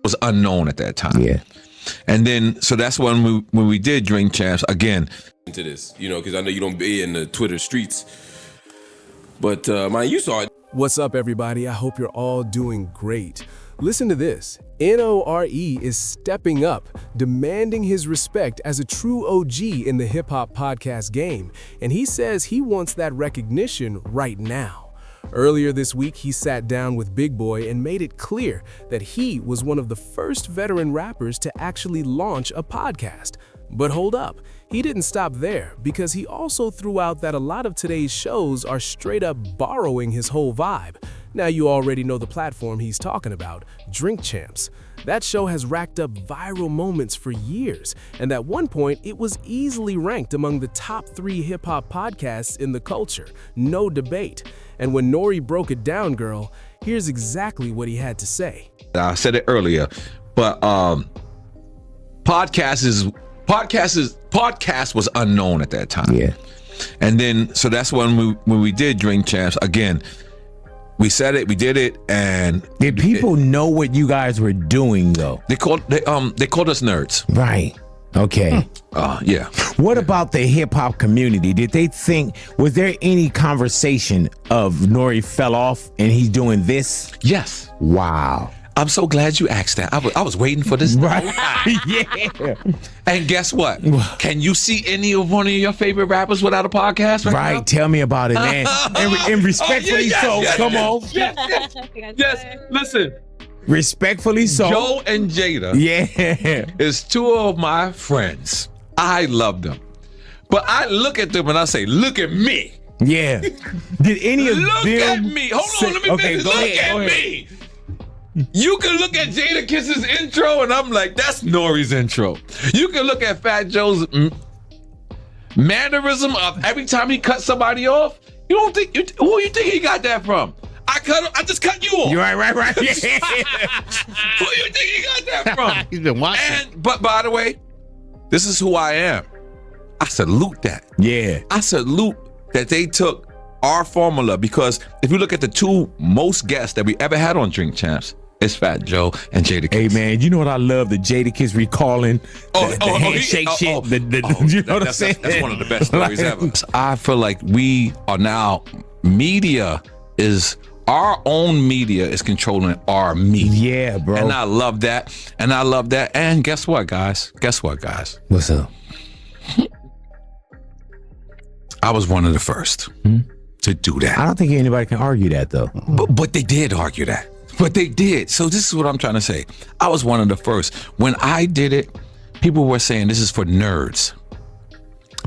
was unknown at that time. Yeah. And then, so that's when we did Drink Champs again. Into this, because I know you don't be in the Twitter streets, but man, you saw it. What's up, everybody? I hope you're all doing great. Listen to this. N.O.R.E is stepping up, demanding his respect as a true OG in the hip-hop podcast game, and he says he wants that recognition right now. Earlier this week, he sat down with Big Boy and made it clear that he was one of the first veteran rappers to actually launch a podcast. But hold up, he didn't stop there, because he also threw out that a lot of today's shows are straight up borrowing his whole vibe. Now you already know the platform he's talking about, Drink Champs. That show has racked up viral moments for years, and at one point it was easily ranked among the top 3 hip-hop podcasts in the culture, no debate. And when N.O.R.E broke it down, girl, here's exactly what he had to say. I said it earlier, but podcast was unknown at that time. Yeah. And then, so that's when we did Drink Champs again. We said it, we did it, and did people know what you guys were doing though? They called us nerds. Right. Okay. Yeah. What about the hip hop community? Did they think, was there any conversation of N.O.R.E fell off and he's doing this? Yes. Wow. I'm so glad you asked that. I was waiting for this. Right. Yeah. And guess what? Can you see any of one of your favorite rappers without a podcast right now? Tell me about it, man. And respectfully yes, come on. Yes. Listen. Respectfully so. Joe and Jada. Yeah. Is 2 of my friends. I love them. But I look at them and I say, look at me. Yeah. Did any of them... Look at me. Hold on, let me finish. Look at me. You can look at Jada Kiss's intro and I'm like, that's N.O.R.E's intro. You can look at Fat Joe's mannerism of every time he cuts somebody off. You don't think, who you think he got that from? I just cut you off. You're right. Yeah. Who you think he got that from? He's been watching. But by the way, this is who I am. I salute that. Yeah. I salute that they took our formula, because if you look at the 2 most guests that we ever had on Drink Champs, it's Fat Joe and Jada Kiss. Hey man, you know what I love? The Jada Kiss recalling the handshake shit. You know what I'm saying? That's one of the best stories ever. I feel like we are now, media is, our own media is controlling our media. Yeah, bro. And I love that. And guess what, guys? What's up? I was one of the first to do that. I don't think anybody can argue that though. But they did argue that. But they did. So this is what I'm trying to say. I was one of the first. When I did it, people were saying this is for nerds.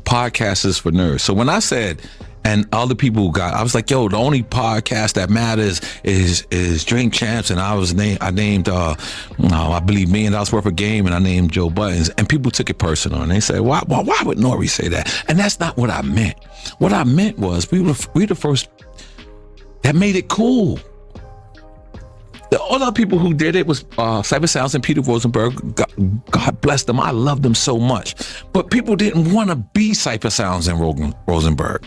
Podcast is for nerds. So when I said, and other people got, I was like, yo, the only podcast that matters is Drink Champs, and I named I believe $1 million worth of game, and I named Joe Buttons, and people took it personal, and they said, why would N.O.R.E say that? And that's not what I meant. What I meant was we the first that made it cool. The other people who did it was Cypher Sounds and Peter Rosenberg. God bless them. I love them so much. But people didn't want to be Cypher Sounds and Rosenberg.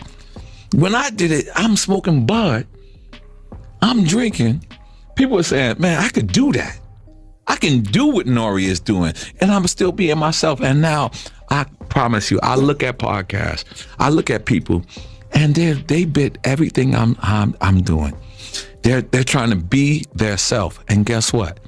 When I did it, I'm smoking bud. I'm drinking. People were saying, man, I could do that. I can do what N.O.R.E is doing. And I'm still being myself. And now, I promise you, I look at podcasts, I look at people, and they bit everything I'm doing. They're trying to be their self. And guess what?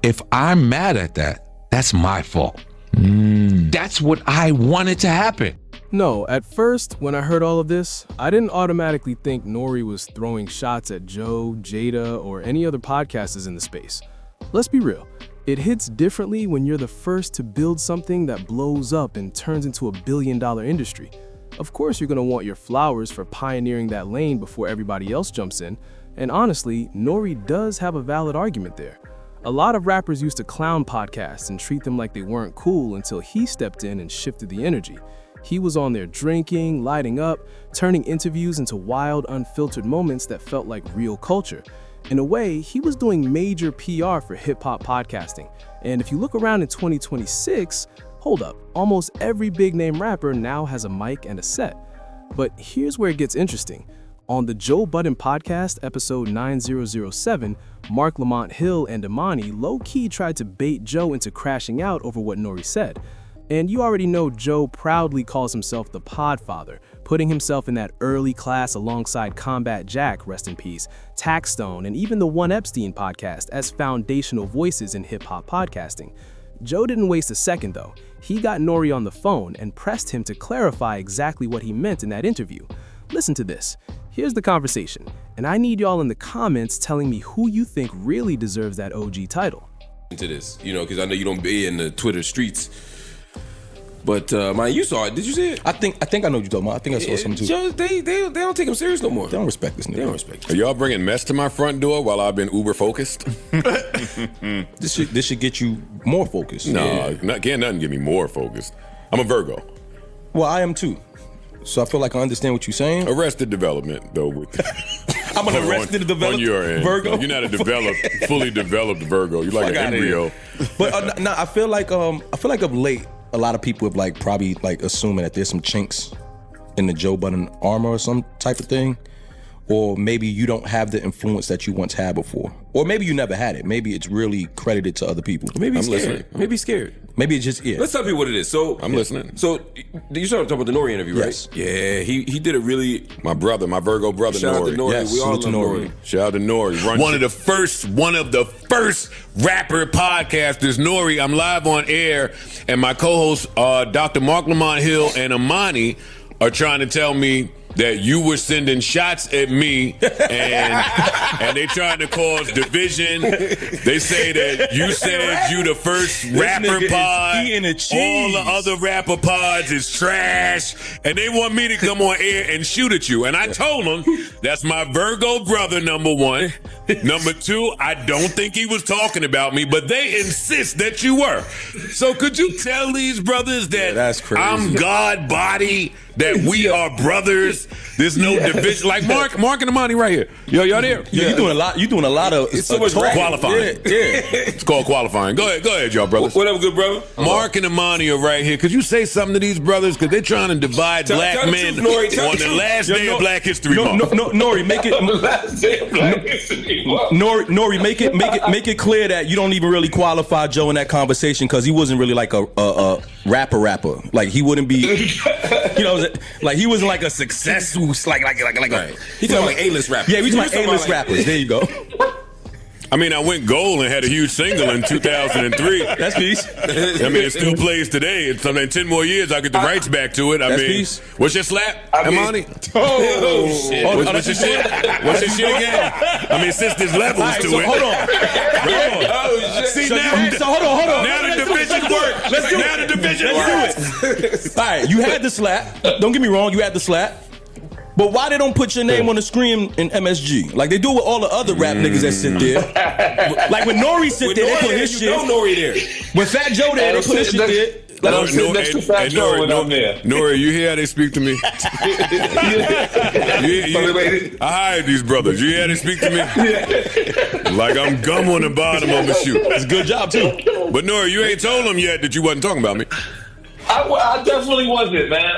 If I'm mad at that, that's my fault. That's what I wanted to happen. No, at first, when I heard all of this, I didn't automatically think N.O.R.E was throwing shots at Joe, Jada, or any other podcasters in the space. Let's be real. It hits differently when you're the first to build something that blows up and turns into a billion-dollar industry. Of course, you're going to want your flowers for pioneering that lane before everybody else jumps in. And honestly, N.O.R.E does have a valid argument there. A lot of rappers used to clown podcasts and treat them like they weren't cool until he stepped in and shifted the energy. He was on there drinking, lighting up, turning interviews into wild, unfiltered moments that felt like real culture. In a way, he was doing major PR for hip-hop podcasting. And if you look around in 2026, hold up, almost every big-name rapper now has a mic and a set. But here's where it gets interesting. On the Joe Budden podcast, episode 9007, Mark Lamont Hill and Imani low-key tried to bait Joe into crashing out over what N.O.R.E said. And you already know Joe proudly calls himself the Podfather, putting himself in that early class alongside Combat Jack, rest in peace, Taxstone, and even the One Epstein podcast as foundational voices in hip-hop podcasting. Joe didn't waste a second, though. He got N.O.R.E on the phone and pressed him to clarify exactly what he meant in that interview. Listen to this. Here's the conversation, and I need y'all in the comments telling me who you think really deserves that OG title. Into this, because I know you don't be in the Twitter streets. But man, you saw it. Did you see it? I think I know what you're talking about. I think I saw something too. Joe, they don't take him serious no more. They don't respect this nigga. They don't respect Are y'all bringing mess to my front door while I've been uber focused? This should get you more focused. No, can't nothing get me more focused. I'm a Virgo. Well, I am too. So I feel like I understand what you're saying. Arrested development, though. I'm an arrested developed on your end. Virgo. No, you're not a fully developed Virgo. You're like an embryo. But I feel like of late, a lot of people have probably assuming that there's some chinks in the Joe Budden armor or some type of thing. Or maybe you don't have the influence that you once had before. Or maybe you never had it. Maybe it's really credited to other people. Maybe he's scared. Listening. Maybe he's scared. Maybe it's just, Let's tell people what it is. So I'm listening. So you started talking about the N.O.R.E interview, right? Yes. Yeah, he did a really... My Virgo brother, Shout out to N.O.R.E. N.O.R.E. Yes, We all salute to love N.O.R.E. N.O.R.E. Shout out to N.O.R.E. One of the first rapper podcasters, N.O.R.E. I'm live on air, and my co-hosts, Dr. Mark Lamont Hill and Imani, are trying to tell me that you were sending shots at me and they trying to cause division. They say that you said you the first rapper pod. All the other rapper pods is trash. And they want me to come on air and shoot at you. And I told them that's my Virgo brother, number one. Number two, I don't think he was talking about me, but they insist that you were. So could you tell these brothers that that's crazy. I'm God body, that we are brothers? There's no division. Like Mark and Imani right here. Yo, y'all there? Yeah, you're doing a lot of It's so much qualifying. Yeah. It's called qualifying. Go ahead, y'all brothers. Whatever, good brother. Mark and Imani are right here. Could you say something to these brothers? Because they're trying to divide black tell the men truth, N.O.R.E. Tell on the the truth. last day of Black History Month. N.O.R.E, make it. Last day of Black History Month. N.O.R.E, make it clear that you don't even really qualify Joe in that conversation because he wasn't really like a rapper. Like he wouldn't be, like he wasn't like a successful like. Right. He talking like A-list rappers. Yeah, we talking like A-list rappers. There you go. I mean, I went gold and had a huge single in 2003. That's peace. I mean, it still plays today. It's in 10 more years, I get the rights back to it. That's peace. What's your slap, Imani? Oh, shit. What's your shit? What's your shit again? I mean, since there's levels to it. Hold on. Oh, shit. See, So hold on. Now the division works. Now the division works. All right, you had the slap. Don't get me wrong, you had the slap. But why they don't put your name on the screen in MSG? Like they do with all the other rap niggas that sit there. Like when N.O.R.E sit there, they put his shit. N.O.R.E there. When Fat Joe there, they put his shit there. Next to Fat Joe when I'm there. N.O.R.E, you hear how they speak to me? I hired these brothers. You hear how they speak to me? Like I'm gum on the bottom of the shoe. It's a good job too. But N.O.R.E, you ain't told them yet that you wasn't talking about me. I definitely wasn't, man.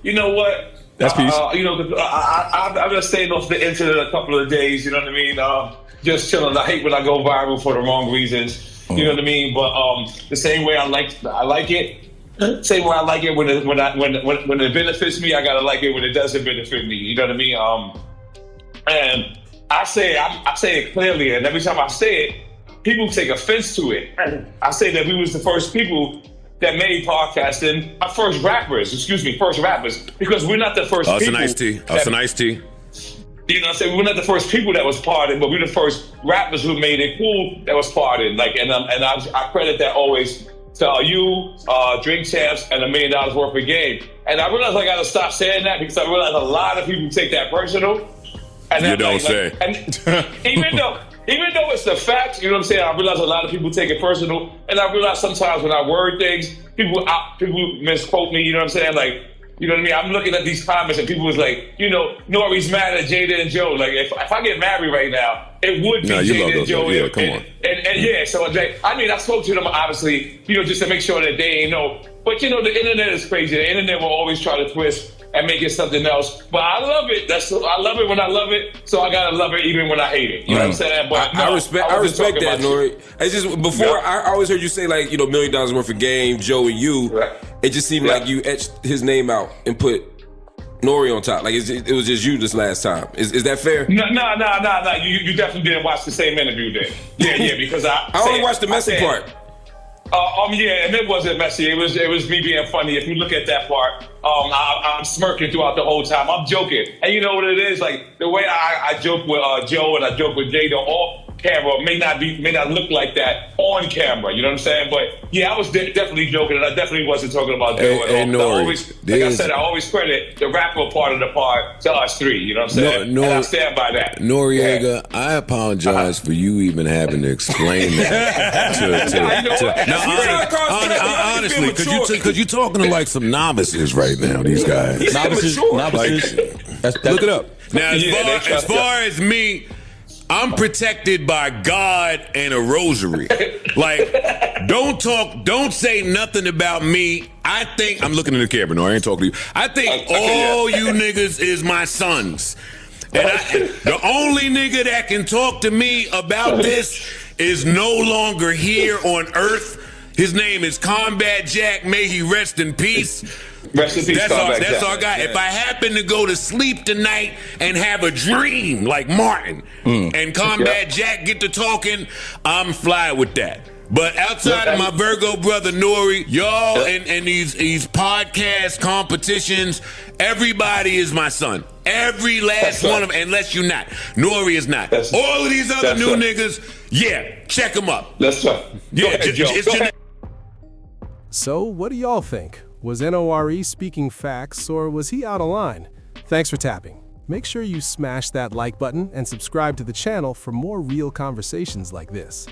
You know what? That's peace. I've been staying off the internet a couple of days. You know what I mean? Just chilling. I hate when I go viral for the wrong reasons. You know what I mean? But the same way I like it. Same way I like it when it benefits me. I gotta like it when it doesn't benefit me. You know what I mean? And I say it clearly, and every time I say it, people take offense to it. I say that we was the first people that made podcasting, first rappers, because we're not the first people. That's an iced tea. That's an iced tea. You know what I'm saying? We're not the first people that was partying, but we're the first rappers who made it cool that was partying. Like, and I credit that always to you, Drink Champs, and $1 million worth of game. And I realized I gotta stop saying that because I realize a lot of people take that personal. And You don't say. And even though it's the fact, you know what I'm saying, I realize a lot of people take it personal, and I realize sometimes when I word things, people misquote me, you know what I'm saying? Like, you know what I mean? I'm looking at these comments and people was like, N.O.R.E's mad at Jada and Joe. Like, if I get married right now, it would be Jada and Joe. Yeah, come on. And yeah, so I spoke to them obviously, just to make sure that they ain't know. But the internet is crazy. The internet will always try to twist and make it something else. But I love it. I love it when I love it, so I gotta love it even when I hate it. You know what I'm saying? But I respect that, N.O.R.E. It's just before I always heard you say like, $1 million worth of game, Joe and you. Right. It just seemed like you etched his name out and put N.O.R.E on top. Like it was just you this last time. Is that fair? No. You definitely didn't watch the same interview then. Yeah, because I only watched the messy part. Yeah, and it wasn't messy. It was me being funny. If you look at that part, I'm smirking throughout the whole time. I'm joking, and you know what it is. Like the way I joke with Joe and I joke with Jada off camera may not look like that on camera. You know what I'm saying? But yeah, I was definitely joking, and I definitely wasn't talking about Joe at all. N.O.R.E. Like I said, I always credit the rapper part of the part to us three. You know what I'm saying? And I stand by that. Noriega, I apologize for you even having to explain that. Honestly, because you're talking to like some novices right now. These guys, Novices. look it up. Now, as far as me, I'm protected by God and a rosary. Like, don't say nothing about me. I think, I'm looking in the camera, no, I ain't talking to you. I think all you niggas is my sons. And the only nigga that can talk to me about this is no longer here on earth. His name is Combat Jack. May he rest in peace. Rest in peace, That's our guy. Yeah. If I happen to go to sleep tonight and have a dream like Martin and Combat Jack get to talking, I'm fly with that. But outside of my Virgo brother N.O.R.E, y'all and these podcast competitions, everybody is my son. Every last one of them, unless you're not. N.O.R.E is not. All of these other new niggas, check them up. That's right. So, what do y'all think? Was N.O.R.E speaking facts, or was he out of line? Thanks for tapping. Make sure you smash that like button and subscribe to the channel for more real conversations like this.